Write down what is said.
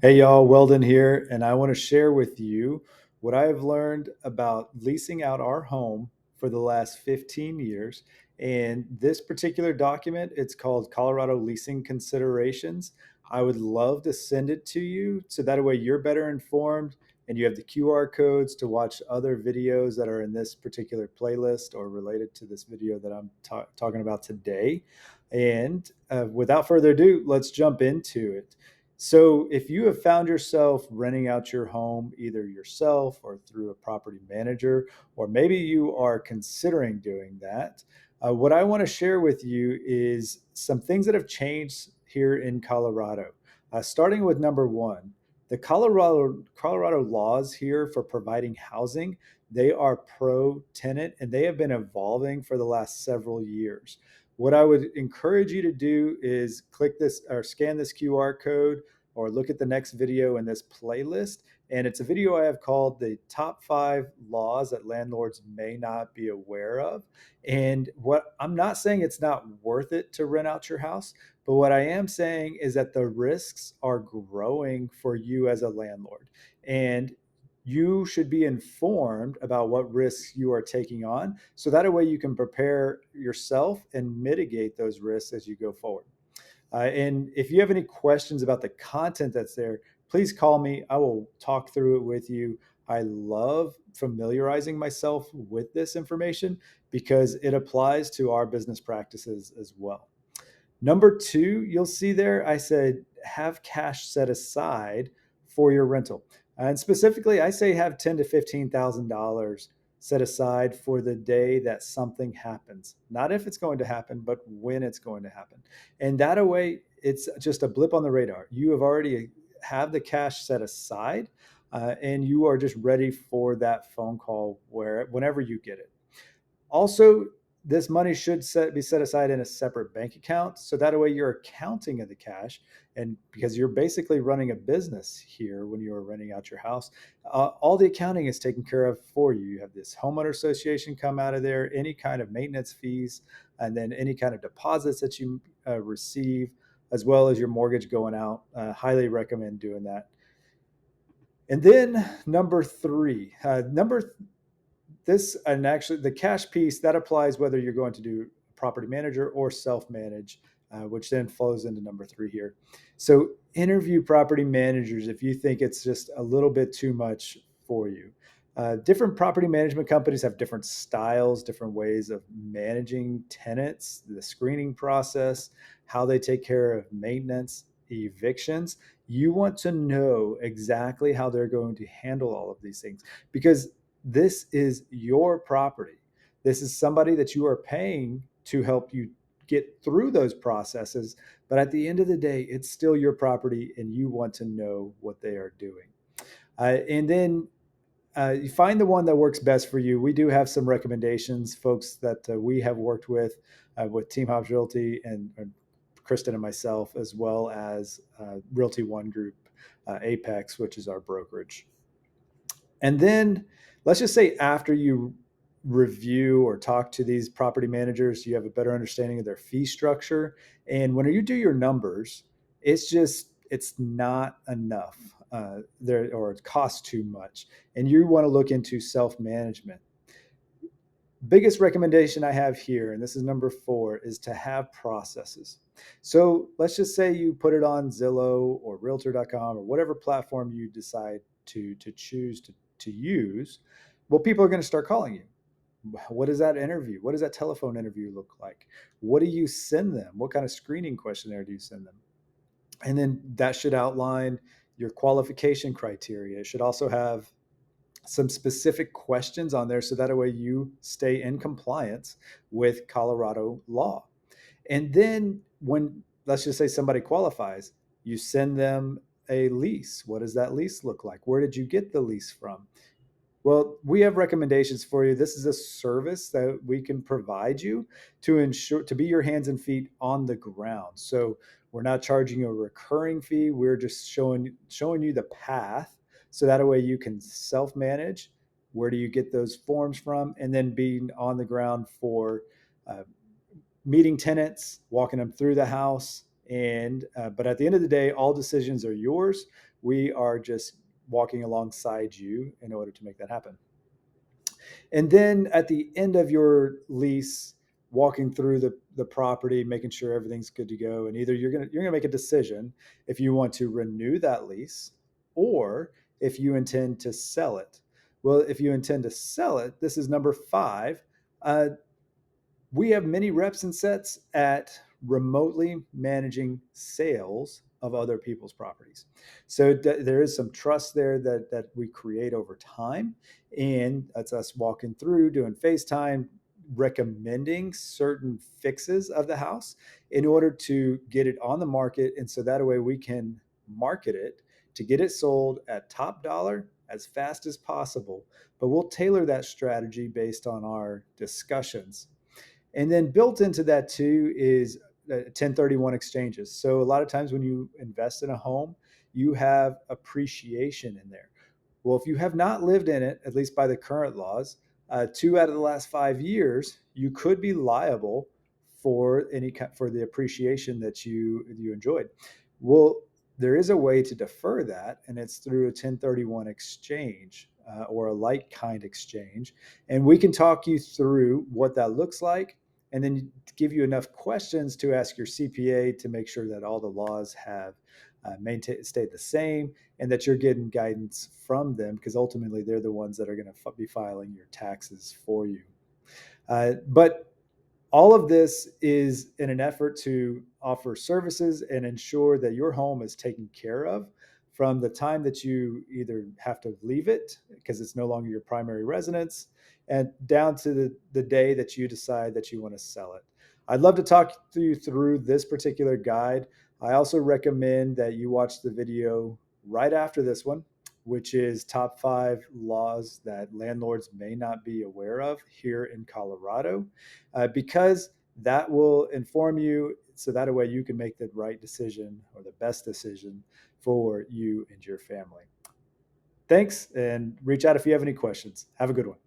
Hey y'all, Weldon here, and I want to share with you what I have learned about leasing out our home for the last 15 years. And this particular document, it's called Colorado Leasing Considerations. I would love to send it to you so that way you're better informed and you have the QR codes to watch other videos that are in this particular playlist or related to this video that I'm talking about today. And without further ado, let's jump into it. So, if you have found yourself renting out your home either yourself or through a property manager, or maybe you are considering doing that, what I want to share with you is some things that have changed here in Colorado. Starting with number one, the Colorado laws here for providing housing, they are pro tenant and they have been evolving for the last several years. What I would encourage you to do is click this or scan this QR code or look at the next video in this playlist. And it's a video I have called the top 5 laws that landlords may not be aware of. And what I'm not saying it's not worth it to rent out your house, but what I am saying is that the risks are growing for you as a landlord. And you should be informed about what risks you are taking on so that way you can prepare yourself and mitigate those risks as you go forward. And if you have any questions about the content that's there, please call me. I will talk through it with you. I love familiarizing myself with this information because it applies to our business practices as well. Number two, you'll see there, I said have cash set aside for your rental. And specifically, I say have ten to $15,000 set aside for the day that something happens. Not if it's going to happen, but when it's going to happen. And that way, it's just a blip on the radar. You have already have the cash set aside, and you are just ready for that phone call whenever you get it. Also, this money should be set aside in a separate bank account. So that way you're accounting of the cash. And because you're basically running a business here when you're renting out your house, all the accounting is taken care of for you. You have this homeowner association come out of there, any kind of maintenance fees, and then any kind of deposits that you receive, as well as your mortgage going out. Highly recommend doing that. And then number three, this and actually the cash piece that applies whether you're going to do property manager or self-manage, which then flows into number three here. So interview property managers if you think it's just a little bit too much for you. Different property management companies have different styles, different ways of managing tenants, the screening process, how they take care of maintenance, evictions. You want to know exactly how they're going to handle all of these things because this is your property. This is somebody that you are paying to help you get through those processes. But at the end of the day, it's still your property and you want to know what they are doing. And then you find the one that works best for you. We do have some recommendations, folks that we have worked with Team Hobbs Realty and Kristen and myself, as well as Realty One Group, Apex, which is our brokerage. And then let's just say after you review or talk to these property managers, you have a better understanding of their fee structure. And when you do your numbers, it's not enough there, or it costs too much. And you want to look into self-management. Biggest recommendation I have here, and this is number 4, is to have processes. So let's just say you put it on Zillow or Realtor.com or whatever platform you decide to choose to use. Well, people are going to start calling you. What is that interview? What does that telephone interview look like? What do you send them? What kind of screening questionnaire do you send them? And then that should outline your qualification criteria. It should also have some specific questions on there so that way you stay in compliance with Colorado law. And then when, let's just say somebody qualifies, you send them a lease. What does that lease look like? Where did you get the lease from? Well, we have recommendations for you. This is a service that we can provide you to ensure to be your hands and feet on the ground. So we're not charging you a recurring fee. We're just showing you the path so that way you can self-manage. Where do you get those forms from? And then being on the ground for uh, meeting tenants, walking them through the house, But at the end of the day, all decisions are yours. We are just walking alongside you in order to make that happen. And then at the end of your lease, walking through the property, making sure everything's good to go. And either you're gonna make a decision if you want to renew that lease or if you intend to sell it. Well, if you intend to sell it, this is number 5. Uh, we have many reps and sets at remotely managing sales of other people's properties. So there is some trust there that we create over time. And that's us walking through, doing FaceTime, recommending certain fixes of the house in order to get it on the market. And so that way we can market it to get it sold at top dollar as fast as possible. But we'll tailor that strategy based on our discussions. And then built into that too is 1031 exchanges. So a lot of times when you invest in a home, you have appreciation in there. Well, if you have not lived in it, at least by the current laws, 2 out of the last 5 years, you could be liable for for the appreciation that you enjoyed. Well, there is a way to defer that, and it's through a 1031 exchange or a like kind exchange. And we can talk you through what that looks like and then give you enough questions to ask your CPA to make sure that all the laws have stayed the same and that you're getting guidance from them, because ultimately they're the ones that are going to be filing your taxes for you. But all of this is in an effort to offer services and ensure that your home is taken care of from the time that you either have to leave it because it's no longer your primary residence and down to the day that you decide that you want to sell it. I'd love to talk to you through this particular guide. I also recommend that you watch the video right after this one, which is top 5 laws that landlords may not be aware of here in Colorado, because that will inform you so that way you can make the right decision or the best decision for you and your family. Thanks, and reach out if you have any questions. Have a good one.